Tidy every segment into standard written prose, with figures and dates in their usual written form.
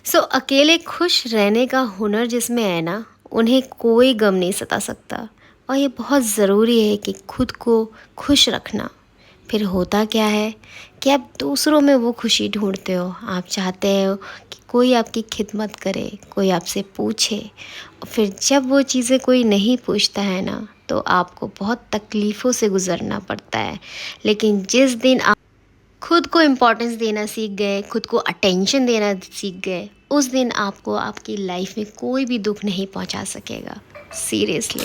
अकेले खुश रहने का हुनर जिसमें है ना, उन्हें कोई गम नहीं सता सकता। और ये बहुत ज़रूरी है कि खुद को खुश रखना। फिर होता क्या है कि आप दूसरों में वो खुशी ढूंढते हो। आप चाहते हो कि कोई आपकी खिदमत करे, कोई आपसे पूछे। और फिर जब वो चीज़ें कोई नहीं पूछता है ना, तो आपको बहुत तकलीफ़ों से गुज़रना पड़ता है। लेकिन जिस दिन आप खुद को इम्पोर्टेंस देना सीख गए, खुद को अटेंशन देना सीख गए, उस दिन आपको आपकी लाइफ में कोई भी दुख नहीं पहुंचा सकेगा। सीरियसली।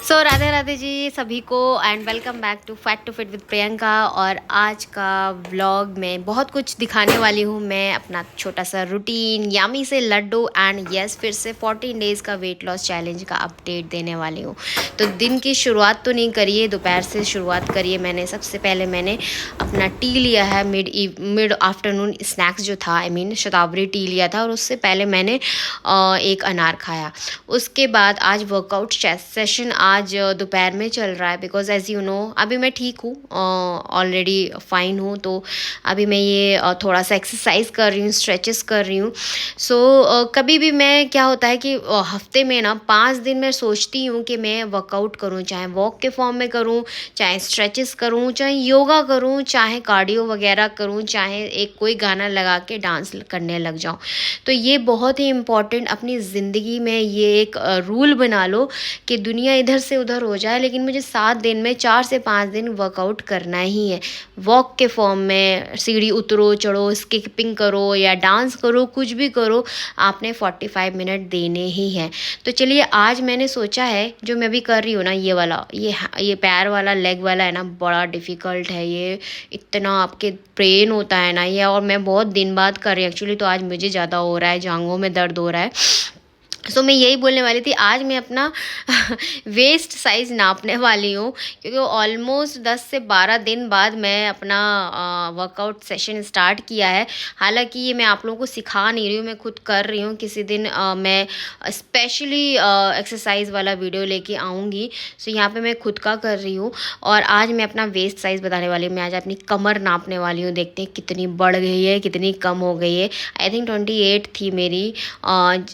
राधे राधे जी सभी को, and welcome back to fat to fit with Priyanka. और आज का व्लॉग में बहुत कुछ दिखाने वाली हूँ। मैं अपना छोटा सा रूटीन, यामी से लड्डू, एंड यस फिर से 14 डेज़ का वेट लॉस चैलेंज का अपडेट देने वाली हूँ। तो दिन की शुरुआत तो नहीं करिए, दोपहर से शुरुआत करिए। सबसे पहले मैंने अपना टी लिया है, मिड आफ्टरनून स्नैक्स जो था, आई मीन शतावरी टी लिया था। और उससे पहले मैंने एक अनार खाया। उसके बाद आज वर्कआउट सेशन आज दोपहर में चल रहा है, बिकॉज एज़ यू नो अभी मैं ठीक हूँ, ऑलरेडी फाइन हूँ। तो अभी मैं ये थोड़ा सा एक्सरसाइज कर रही हूँ, स्ट्रेचेस कर रही हूँ। कभी भी मैं क्या होता है कि हफ्ते में ना 5 दिन मैं सोचती हूँ कि मैं वर्कआउट करूँ, चाहे वॉक के फॉर्म में करूँ, चाहे स्ट्रेचेस करूँ, चाहे योगा करूँ, चाहे कार्डियो वगैरह करूँ, चाहे एक कोई गाना लगा के डांस करने लग जाऊँ। तो ये बहुत ही इम्पॉर्टेंट अपनी ज़िंदगी में ये एक रूल बना लो कि दुनिया इधर से उधर हो जाए, लेकिन मुझे 7 दिन में 4 से 5 दिन वर्कआउट करना ही है। वॉक के फॉर्म में सीढ़ी उतरो चढ़ो, स्किपिंग करो या डांस करो, कुछ भी करो, आपने 45 मिनट देने ही हैं। तो चलिए, आज मैंने सोचा है जो मैं भी कर रही हूँ ना, ये वाला ये पैर वाला, लेग वाला है ना, बड़ा डिफ़िकल्ट है ये। इतना आपके पेन होता है ना ये, और मैं बहुत दिन बाद कर रही हूँ एक्चुअली। तो आज मुझे ज़्यादा हो रहा है, जांघों में दर्द हो रहा है। मैं यही बोलने वाली थी, आज मैं अपना वेस्ट साइज़ नापने वाली हूँ, क्योंकि ऑलमोस्ट 10 से 12 दिन बाद मैं अपना वर्कआउट सेशन स्टार्ट किया है। हालांकि ये मैं आप लोगों को सिखा नहीं रही हूँ, मैं खुद कर रही हूँ। किसी दिन मैं स्पेशली एक्सरसाइज वाला वीडियो लेके आऊँगी। यहाँ पे मैं खुद का कर रही हूँ। और आज मैं अपना वेस्ट साइज़ बताने वाली हूँ। मैं आज अपनी कमर नापने वाली हूँ, देखते हैं कितनी बढ़ गई है, कितनी कम हो गई है। आई थिंक 28 थी मेरी।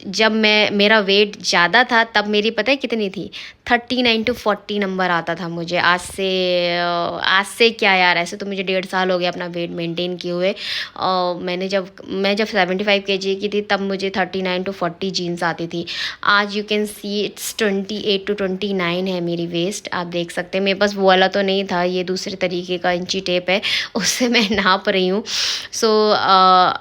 जब मेरा वेट ज़्यादा था तब मेरी पता है कितनी थी, 39 to 40 नंबर आता था मुझे। आज से क्या यार, ऐसे तो मुझे 1.5 साल हो गया अपना वेट मेंटेन किए हुए। मैं जब 75 kg की थी तब मुझे 39 to 40 जीन्स आती थी। आज you can see it's 28 to 29 है मेरी वेस्ट, आप देख सकते हैं। मेरे पास वो वाला तो नहीं था, ये दूसरे तरीके का इंची टेप है, उससे मैं नाप रही हूँ।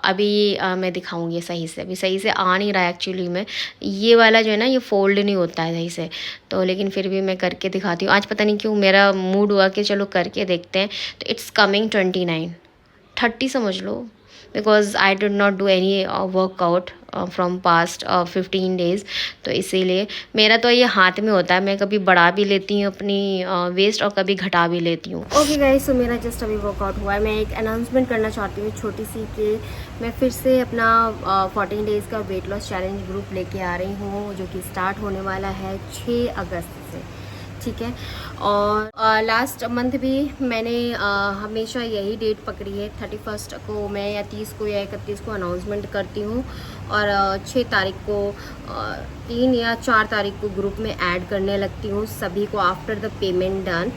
अभी मैं दिखाऊंगी सही से। अभी सही से आ नहीं रहा है एक्चुअली में, ये वाला जो है ना, ये फोल्ड नहीं होता है सही से। तो लेकिन फिर भी मैं करके दिखाती हूँ। आज पता नहीं क्यों मेरा मूड हुआ कि चलो करके देखते हैं। तो इट्स कमिंग 29, 30 समझ लो, because I did not do any workout from past 15 days. तो इसीलिए मेरा तो ये हाथ में होता है, मैं कभी बढ़ा भी लेती हूँ अपनी वेस्ट और कभी घटा भी लेती हूँ। ओके गाइस, तो मेरा जस्ट अभी वर्कआउट हुआ है। मैं एक अनाउंसमेंट करना चाहती हूँ छोटी सी, कि मैं फिर से अपना 14 डेज़ का वेट लॉस चैलेंज ग्रुप लेके आ रही हूँ, जो कि स्टार्ट होने वाला है 6 अगस्त से। ठीक है। और लास्ट मंथ भी मैंने हमेशा यही डेट पकड़ी है, 31 को मैं, या 30 को या 31 को अनाउंसमेंट करती हूँ। और 6 तारीख को 3 या 4 तारीख को ग्रुप में ऐड करने लगती हूँ सभी को, आफ्टर द पेमेंट डन।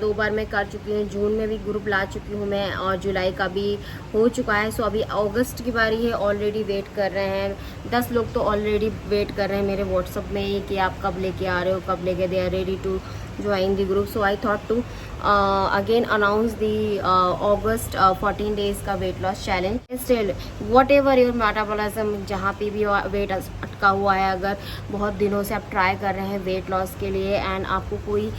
2 बार मैं कर चुकी हूँ, जून में भी ग्रुप ला चुकी हूँ मैं, और जुलाई का भी हो चुका है। अभी अगस्त की बारी है। ऑलरेडी वेट कर रहे हैं 10 लोग, तो ऑलरेडी वेट कर रहे हैं मेरे व्हाट्सअप में कि आप कब लेके आ रहे हो, कब लेके, they are ready to join the group. So I thought to again announce the August 14 days का weight loss challenge. Still whatever your metabolism, जहाँ पे भी वेट अटका हुआ है, अगर बहुत दिनों से आप ट्राई कर रहे हैं वेट लॉस के लिए एंड आपको कोई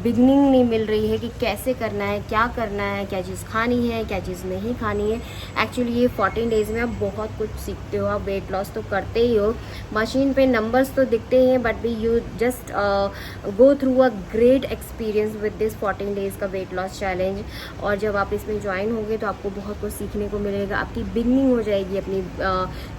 बिगनिंग नहीं मिल रही है कि कैसे करना है, क्या करना है, क्या चीज़ खानी है, क्या चीज़ नहीं खानी है। एक्चुअली ये 14 डेज़ में आप बहुत कुछ सीखते हो। आप वेट लॉस तो करते ही हो, मशीन पे नंबर्स तो दिखते ही हैं, बट भी you just go through a great experience with this 14 days का वेट लॉस चैलेंज। और जब आप इसमें ज्वाइन होंगे तो आपको बहुत कुछ सीखने को मिलेगा। आपकी बिगनिंग हो जाएगी अपनी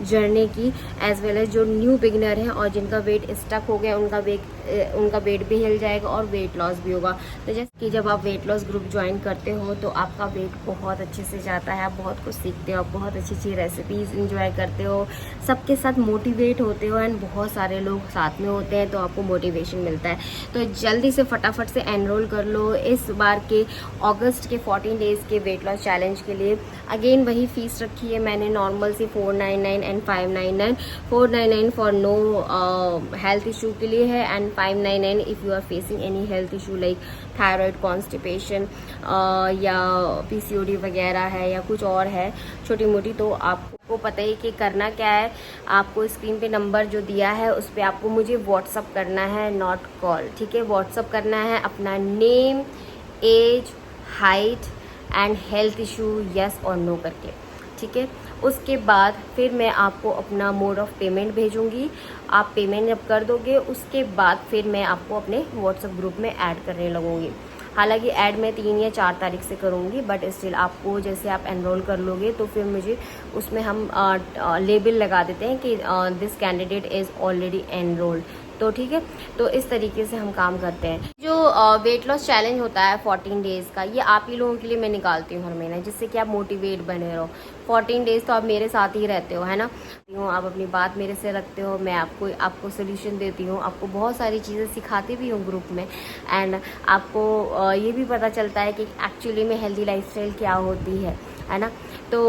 जर्नी की, एज वेल एज जो जो न्यू बिगिनर हैं और जिनका वेट स्टक हो गया उनका वेट भी हिल जाएगा और वेट लॉस भी होगा। तो जैसे कि जब आप वेट लॉस ग्रुप ज्वाइन करते हो तो आपका वेट बहुत अच्छे से जाता है, आप बहुत कुछ सीखते हो, आप बहुत अच्छी अच्छी रेसिपीज़ इंजॉय करते हो, सबके साथ मोटिवेट होते हो एंड बहुत सारे लोग साथ में होते हैं तो आपको मोटिवेशन मिलता है। तो जल्दी से फटाफट से एनरोल कर लो इस बार के अगस्त के 14 डेज़ के वेट लॉस चैलेंज के लिए। अगेन वही फीस रखी है मैंने नॉर्मल से 499 and 599। 499 for no health issue के लिए है and 599 if you are facing any health issue like thyroid, constipation या पीसीओडी वगैरह है या कुछ और है छोटी मोटी। तो आपको पता ही कि करना क्या है, आपको स्क्रीन पे नंबर जो दिया है उस पर आपको मुझे व्हाट्सअप करना है, नॉट कॉल, ठीक है। व्हाट्सअप करना है अपना name, age, height and health issue yes और नो करके, ठीक है। उसके बाद फिर मैं आपको अपना मोड ऑफ पेमेंट भेजूंगी, आप पेमेंट जब कर दोगे उसके बाद फिर मैं आपको अपने व्हाट्सएप ग्रुप में ऐड करने लगूंगी। हालांकि ऐड मैं 3 या 4 तारीख से करूंगी, बट स्टिल आपको जैसे आप एनरोल कर लोगे तो फिर मुझे उसमें हम लेबल लगा देते हैं कि this candidate is already enrolled, तो ठीक है। तो इस तरीके से हम काम करते हैं। जो वेट लॉस चैलेंज होता है 14 डेज़ का, ये आप ही लोगों के लिए मैं निकालती हूँ हर महीने, जिससे कि आप मोटिवेट बने रहो। 14 डेज़ तो आप मेरे साथ ही रहते हो, है ना। आप अपनी बात मेरे से रखते हो, मैं आपको सोल्यूशन देती हूँ, आपको बहुत सारी चीज़ें सिखाती भी हूँ ग्रुप में एंड आपको ये भी पता चलता है कि एक्चुअली में हेल्दी लाइफस्टाइल क्या होती है ना। तो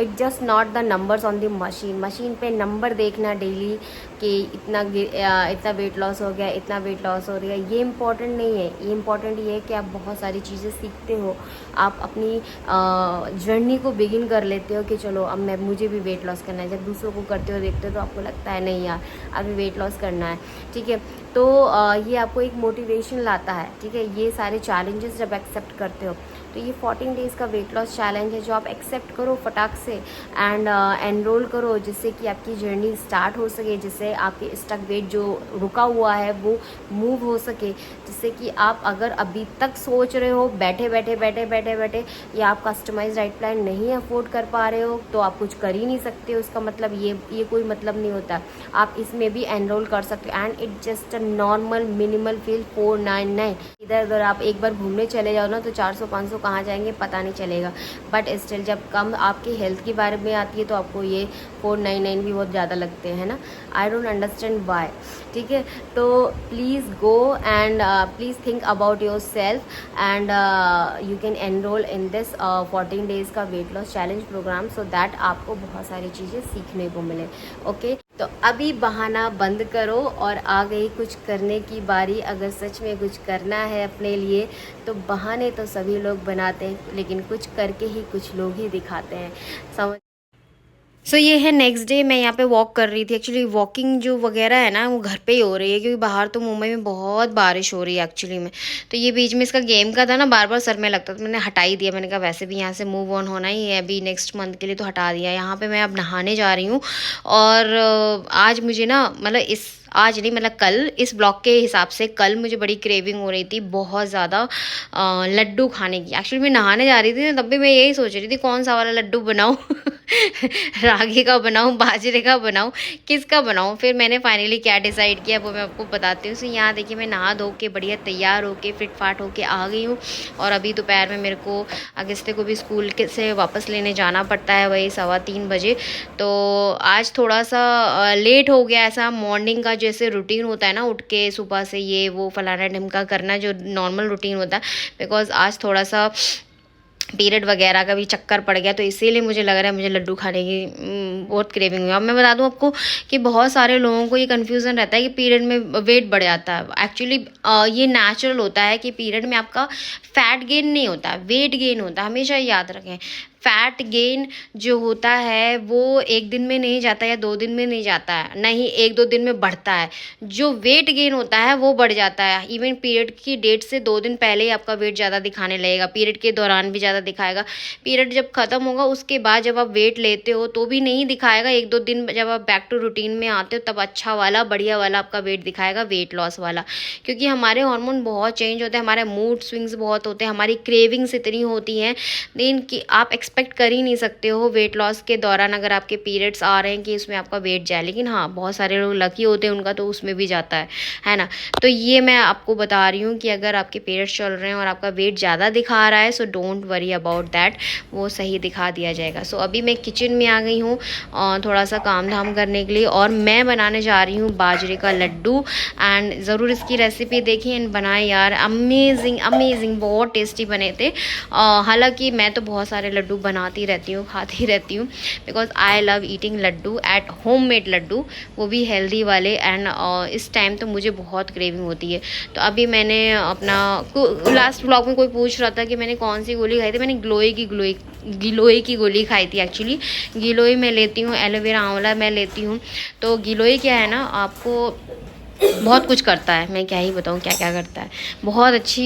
it just not the numbers on the machine पे नंबर देखना डेली कि इतना वेट लॉस हो गया, इतना वेट लॉस हो रहा है, ये इम्पॉर्टेंट नहीं है। ये इम्पॉर्टेंट ये है कि आप बहुत सारी चीज़ें सीखते हो, आप अपनी जर्नी को बिगिन कर लेते हो कि चलो अब मुझे भी वेट लॉस करना है। जब दूसरों को करते हो देखते हो तो आपको लगता है नहीं यार अभी वेट लॉस करना है, ठीक है। तो ये आपको एक मोटिवेशन लाता है, ठीक है। ये सारे चैलेंजेस जब एक्सेप्ट करते हो तो ये 14 डेज़ का वेट लॉस चैलेंज है जो आप एक्सेप्ट करो फटाक से एंड एनरोल करो, जिससे कि आपकी जर्नी स्टार्ट हो सके, जिससे आपके स्टक वेट जो रुका हुआ है वो मूव हो सके, जिससे कि आप अगर अभी तक सोच रहे हो बैठे बैठे या आप कस्टमाइज डाइट प्लान नहीं अफोर्ड कर पा रहे हो तो आप कुछ कर ही नहीं सकते, उसका मतलब ये कोई मतलब नहीं होता। आप इसमें भी एनरोल कर सकते हो and it just a normal minimal fees 499। इधर उधर आप एक बार घूमने चले जाओ ना तो 400-500 कहाँ जाएंगे पता नहीं चलेगा, बट स्टिल जब कम आपकी हेल्थ के बारे में आती है तो आपको ये 499 भी बहुत ज़्यादा लगते हैं ना। आई डोंट अंडरस्टैंड वाई, ठीक है। तो please go and please think about yourself and you can enrol in this 14 days का weight loss challenge programme so that आपको बहुत सारी चीज़ें सीखने को मिले, ओके। तो अभी बहाना बंद करो और आ गई कुछ करने की बारी। अगर सच में कुछ करना है अपने लिए तो बहाने तो सभी लोग बनाते हैं, लेकिन कुछ करके ही कुछ लोग ही दिखाते हैं, समझ। सो ये है नेक्स्ट डे, मैं यहाँ पे वॉक कर रही थी। एक्चुअली वॉकिंग जो वगैरह है ना वो घर पे ही हो रही है क्योंकि बाहर तो मुंबई में बहुत बारिश हो रही है एक्चुअली में। तो ये बीच में इसका गेम का था ना, बार बार सर में लगता था, मैंने हटा ही दिया। मैंने कहा वैसे भी यहाँ से मूव ऑन होना ही है अभी नेक्स्ट मंथ के लिए, तो हटा दिया। यहाँ पे मैं अब नहाने जा रही हूँ और आज मुझे ना मतलब आज नहीं मतलब कल इस ब्लॉग के हिसाब से कल मुझे बड़ी क्रेविंग हो रही थी बहुत ज़्यादा लड्डू खाने की। एक्चुअली मैं नहाने जा रही थी तब भी मैं यही सोच रही थी कौन सा वाला लड्डू बनाऊँ रागी का बनाऊँ, बाजरे का बनाऊँ, किसका बनाऊँ। फिर मैंने फाइनली क्या डिसाइड किया वो मैं आपको बताती हूँ। सो यहाँ देखिए मैं नहा धो के बढ़िया तैयार होके फिट फाट होके आ गई हूँ और अभी दोपहर में मेरे को अगस्ते को भी स्कूल से वापस लेने जाना पड़ता है वही 3:15 बजे। तो आज थोड़ा सा लेट हो गया। ऐसा मॉर्निंग का जैसे रूटीन होता है ना, उठ के सुबह से ये वो फलाना ढिमका करना जो नॉर्मल रूटीन होता है, बिकॉज आज थोड़ा सा पीरियड वगैरह का भी चक्कर पड़ गया तो इसीलिए मुझे लग रहा है मुझे लड्डू खाने की बहुत क्रेविंग हुई। अब मैं बता दूं आपको कि बहुत सारे लोगों को ये कन्फ्यूज़न रहता है कि पीरियड में वेट बढ़ जाता है। एक्चुअली ये नेचुरल होता है कि पीरियड में आपका फैट गेन नहीं होता, वेट गेन होता है, हमेशा याद रखें। फैट गेन जो होता है वो एक दिन में नहीं जाता या 2 दिन में नहीं जाता है, नहीं 1-2 दिन में बढ़ता है। जो वेट गेन होता है वो बढ़ जाता है, इवन पीरियड की डेट से 2 दिन पहले ही आपका वेट ज़्यादा दिखाने लगेगा, पीरियड के दौरान भी ज़्यादा दिखाएगा। पीरियड जब ख़त्म होगा उसके बाद जब आप वेट लेते हो तो भी नहीं दिखाएगा, 1-2 दिन जब आप बैक टू रूटीन में आते हो तब अच्छा वाला बढ़िया वाला आपका वेट दिखाएगा, वेट लॉस वाला। क्योंकि हमारे हार्मोन बहुत चेंज होते हैं, हमारे मूड स्विंग्स बहुत होते हैं, हमारी क्रेविंग्स इतनी होती हैं दिन कि आप एक्सपेक्ट कर ही नहीं सकते हो वेट लॉस के दौरान अगर आपके पीरियड्स आ रहे हैं कि उसमें आपका वेट जाए, लेकिन हाँ बहुत सारे लोग लकी होते हैं उनका तो उसमें भी जाता है ना। तो ये मैं आपको बता रही हूँ कि अगर आपके पीरियड्स चल रहे हैं और आपका वेट ज़्यादा दिखा रहा है, so don't worry about that, वो सही दिखा दिया जाएगा। सो अभी मैं किचन में आ गई हूँ थोड़ा सा काम धाम करने के लिए, और मैं बनाने जा रही हूँ बाजरे का लड्डू। एंड ज़रूर इसकी रेसिपी देखी एंड बनाए यार, अमेजिंग अमेजिंग, बहुत टेस्टी बने थे। हालांकि मैं तो बहुत सारे लड्डू बनाती रहती हूँ, खाती रहती हूँ, because I love eating laddu at homemade laddu, वो भी हेल्दी वाले। एंड इस टाइम तो मुझे बहुत क्रेविंग होती है। तो अभी मैंने अपना लास्ट व्लॉग में कोई पूछ रहा था कि मैंने कौन सी गोली खाई थी, मैंने गिलोय की गोली खाई थी। एक्चुअली गिलोय मैं लेती हूँ, एलोवेरा आंवला मैं लेती हूँ। तो गिलोय क्या है ना, आपको बहुत कुछ करता है, मैं क्या ही बताऊँ क्या क्या करता है। बहुत अच्छी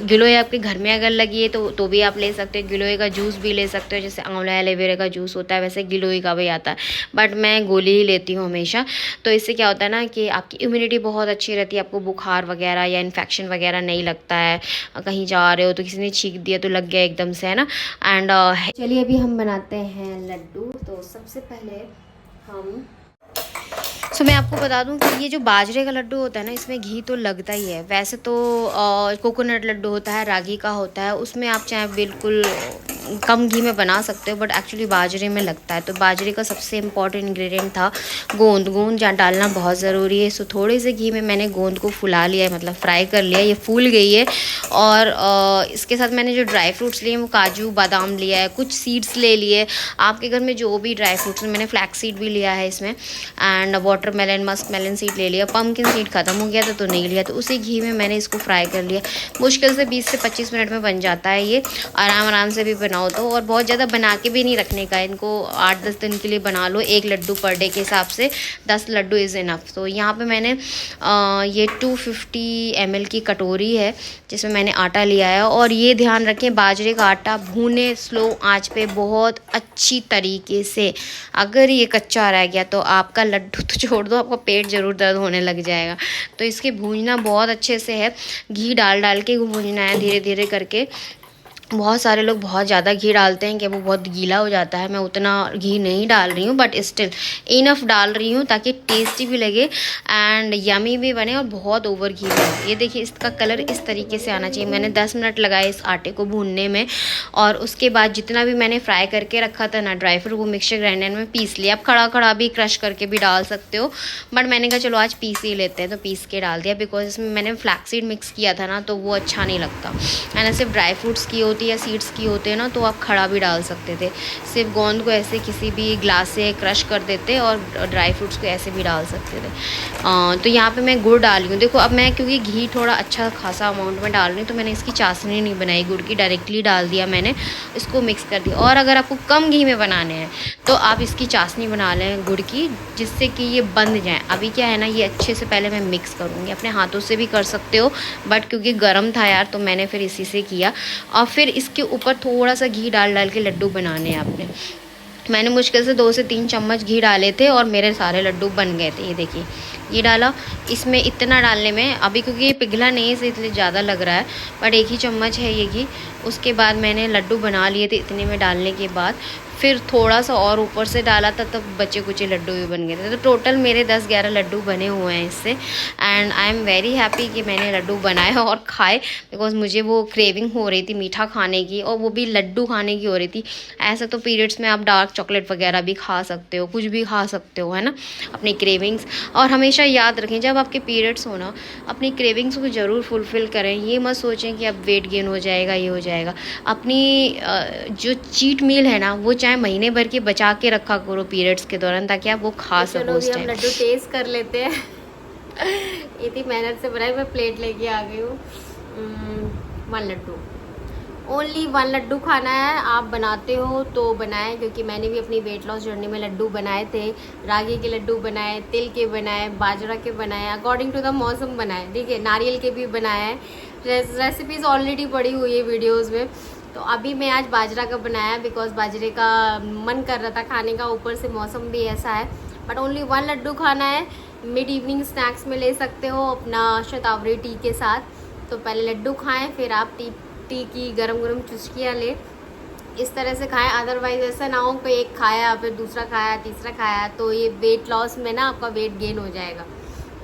गिलोय आपके घर में अगर लगी है तो भी आप ले सकते हो। गिलोय का जूस भी ले सकते हो, जैसे आंवला एलोवेरा का जूस होता है वैसे गिलोय का भी आता है, बट मैं गोली ही लेती हूँ हमेशा। तो इससे क्या होता है ना कि आपकी इम्यूनिटी बहुत अच्छी रहती है, आपको बुखार वगैरह या इन्फेक्शन वगैरह नहीं लगता है। कहीं जा रहे हो तो किसी ने छींक दिया तो लग गया एकदम से, है ना। एंड चलिए अभी हम बनाते हैं लड्डू। तो सबसे पहले हम मैं आपको बता दूं कि ये जो बाजरे का लड्डू होता है ना, इसमें घी तो लगता ही है। वैसे तो कोकोनट लड्डू होता है, रागी का होता है, उसमें आप चाहे बिल्कुल कम घी में बना सकते हो, बट एक्चुअली बाजरे में लगता है। तो बाजरे का सबसे इम्पॉर्टेंट इंग्रेडिएंट था गोंद जहाँ डालना बहुत ज़रूरी है। सो थोड़े से घी में मैंने गोंद को फुला लिया है, मतलब फ्राई कर लिया, ये फूल गई है। और इसके साथ मैंने जो ड्राई फ्रूट्स लिए वो काजू बादाम लिया है, कुछ सीड्स ले लिए। आपके घर में जो भी ड्राई फ्रूट्स, मैंने फ्लैक्स सीड भी लिया है इसमें, and watermelon muskmelon seed ले लिया। पम्पकिन सीड ख़त्म हो गया था तो नहीं लिया, तो उसी घी में मैंने इसको फ्राई कर लिया। मुश्किल से 20 से 25 मिनट में बन जाता है ये, आराम से भी बनाओ तो। और बहुत ज़्यादा बना के भी नहीं रखने का, इनको 8-10 दिन के लिए बना लो। 1 लड्डू पर डे के हिसाब से 10 लड्डू इज़ इनफ। तो यहाँ पे मैंने ये 250 ml की कटोरी है जिसमें मैंने आटा लिया है। और ये ध्यान रखें, बाजरे का आटा भूने स्लो आंच पे बहुत अच्छी तरीके से। अगर ये कच्चा रह गया तो आपका लड्डू तो छोड़ दो, आपका पेट ज़रूर दर्द होने लग जाएगा। तो इसके भूनना बहुत अच्छे से है, घी डाल के भूनना है धीरे धीरे करके। बहुत सारे लोग बहुत ज़्यादा घी डालते हैं कि वो बहुत गीला हो जाता है, मैं उतना घी नहीं डाल रही हूँ, बट स्टिल इनफ डाल रही हूँ ताकि टेस्टी भी लगे एंड यमी भी बने और बहुत ओवर घी बने। ये देखिए इसका कलर इस तरीके से आना चाहिए। मैंने 10 मिनट लगाए इस आटे को भूनने में, और उसके बाद जितना भी मैंने फ्राई करके रखा था ना ड्राई फ्रूट, वो मिक्सचर ग्राइंडर में पीस लिया। आप खड़ा भी क्रश करके भी डाल सकते हो, बट मैंने कहा चलो आज पीस ही लेते हैं, तो पीस के डाल दिया। बिकॉज इसमें मैंने फ्लैक्सीड मिक्स किया था ना, तो वो अच्छा नहीं लगता। एंड सिर्फ ड्राई फ्रूट्स की होती या सीड्स की होते हैं ना, तो आप खड़ा भी डाल सकते थे। सिर्फ गोंद को ऐसे किसी भी ग्लास से क्रश कर देते और ड्राई फ्रूट्स को ऐसे भी डाल सकते थे। तो यहाँ पे मैं गुड़ डाल रही हूँ। देखो अब मैं क्योंकि घी थोड़ा अच्छा खासा अमाउंट में डाल रही हूँ, तो मैंने इसकी चाशनी नहीं बनाई, गुड़ की डायरेक्टली डाल दिया मैंने, इसको मिक्स कर दिया। और अगर आपको कम घी में बनाने हैं तो आप इसकी चाशनी बना लें गुड़ की, जिससे कि ये बंध जाए। अभी क्या है ना, ये अच्छे से पहले मैं मिक्स करूँगी, अपने हाथों से भी कर सकते हो, बट क्योंकि गर्म था यार तो मैंने फिर इसी से किया। और फिर इसके ऊपर थोड़ा सा घी डाल के लड्डू बनाने हैं आपने। मैंने मुश्किल से 2 से 3 चम्मच घी डाले थे और मेरे सारे लड्डू बन गए थे। ये देखिए ये डाला, इसमें इतना डालने में अभी क्योंकि ये पिघला नहीं है इसलिए ज़्यादा लग रहा है, बट 1 ही चम्मच है ये घी। उसके बाद मैंने लड्डू बना लिए थे इतने में डालने के बाद, फिर थोड़ा सा और ऊपर से डाला था, तब बचे कुचे लड्डू भी बन गए थे। तो टोटल मेरे 10-11 लड्डू बने हुए हैं इससे। And I am very happy कि मैंने लड्डू बनाए और खाए, बिकॉज मुझे वो क्रेविंग हो रही थी मीठा खाने की, और वो भी लड्डू खाने की हो रही थी। ऐसा तो पीरियड्स में आप डार्क चॉकलेट वगैरह भी खा सकते हो, कुछ भी खा सकते हो, है ना, अपनी क्रेविंग्स। और हमेशा याद रखें जब आपके पीरियड्स हो ना, अपनी क्रेविंग्स को ज़रूर फुलफ़िल करें। ये मत सोचें कि अब वेट गेन हो जाएगा, ये हो जाएगा। अपनी जो चीट मील है ना, वो चाहे महीने भर की बचा के रखा करो पीरियड्स के दौरान, ताकि आप वो खा सको उस टाइम। लड्डू टेस्ट कर लेते हैं। इतनी मेहनत से बनाई, मैं प्लेट लेके आ गई हूँ। 1 लड्डू, ओनली 1 लड्डू खाना है। आप बनाते हो तो बनाएं, क्योंकि मैंने भी अपनी वेट लॉस जर्नी में लड्डू बनाए थे। रागी के लड्डू बनाए, तिल के बनाए, बाजरा के बनाए, अकॉर्डिंग टू द मौसम बनाए, ठीक है, नारियल के भी बनाए हैं। रेसिपीज़ ऑलरेडी पड़ी हुई है वीडियोज़ में। तो अभी मैं आज बाजरा का बनाया, बिकॉज बाजरे का मन कर रहा था खाने का, ऊपर से मौसम भी ऐसा है। बट ओनली 1 लड्डू खाना है। मिड इवनिंग स्नैक्स में ले सकते हो अपना शतावरी टी के साथ। तो पहले लड्डू खाएं, फिर आप टी की गरम गरम चुस्कियाँ लें, इस तरह से खाएं, अदरवाइज ऐसा ना हो कि एक खाया फिर दूसरा खाया तीसरा खाया, तो ये वेट लॉस में ना आपका वेट गेन हो जाएगा।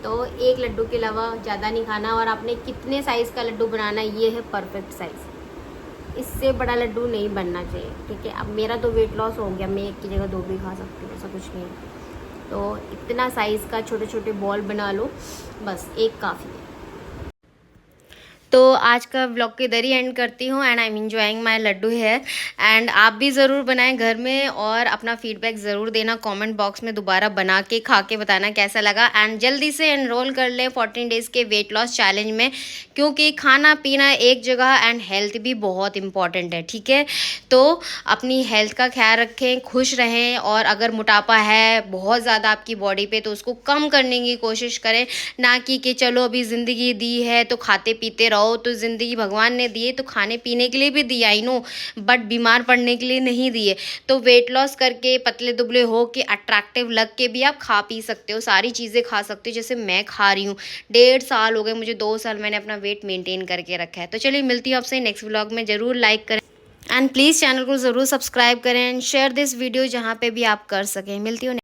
तो एक लड्डू के अलावा ज़्यादा नहीं खाना, और आपने कितने साइज़ का लड्डू बनाना है ये है परफेक्ट साइज़, इससे बड़ा लड्डू नहीं बनना चाहिए, ठीक है। अब मेरा तो वेट लॉस हो गया, मैं एक की जगह 2 भी खा सकती हूँ, ऐसा कुछ नहीं है। तो इतना साइज़ का छोटे छोटे बॉल बना लो, बस एक काफ़ी है। तो आज का व्लॉग के इधर ही एंड करती हूँ, and I am enjoying my laddu here. And आप भी ज़रूर बनाएं घर में, और अपना फीडबैक ज़रूर देना कमेंट बॉक्स में, दोबारा बना के खा के बताना कैसा लगा। एंड जल्दी से एनरोल कर लें 14 डेज़ के वेट लॉस चैलेंज में, क्योंकि खाना पीना एक जगह एंड हेल्थ भी बहुत इंपॉर्टेंट है, ठीक है। तो अपनी हेल्थ का ख्याल रखें, खुश रहें, और अगर मोटापा है बहुत ज़्यादा आपकी बॉडी पे तो उसको कम करने की कोशिश करें, ना कि चलो अभी ज़िंदगी दी है तो खाते पीते रहो। तो ज़िंदगी भगवान ने दी है तो खाने पीने के लिए भी दी, आई नो, बट बीमार पड़ने के लिए नहीं दिए। तो वेट लॉस करके पतले दुबले हो के अट्रैक्टिव लग के भी आप खा पी सकते हो, सारी चीज़ें खा सकते हो, जैसे मैं खा रही हूँ। 1.5 साल हो गए मुझे, 2 साल मैंने अपना वेट मेंटेन करके रखा है। तो चलिए मिलती हूँ आपसे नेक्स्ट व्लॉग में, ज़रूर लाइक करें एंड प्लीज़ चैनल को ज़रूर सब्सक्राइब करें एंड शेयर दिस वीडियो जहाँ पे भी आप कर सकें। मिलती हूँ।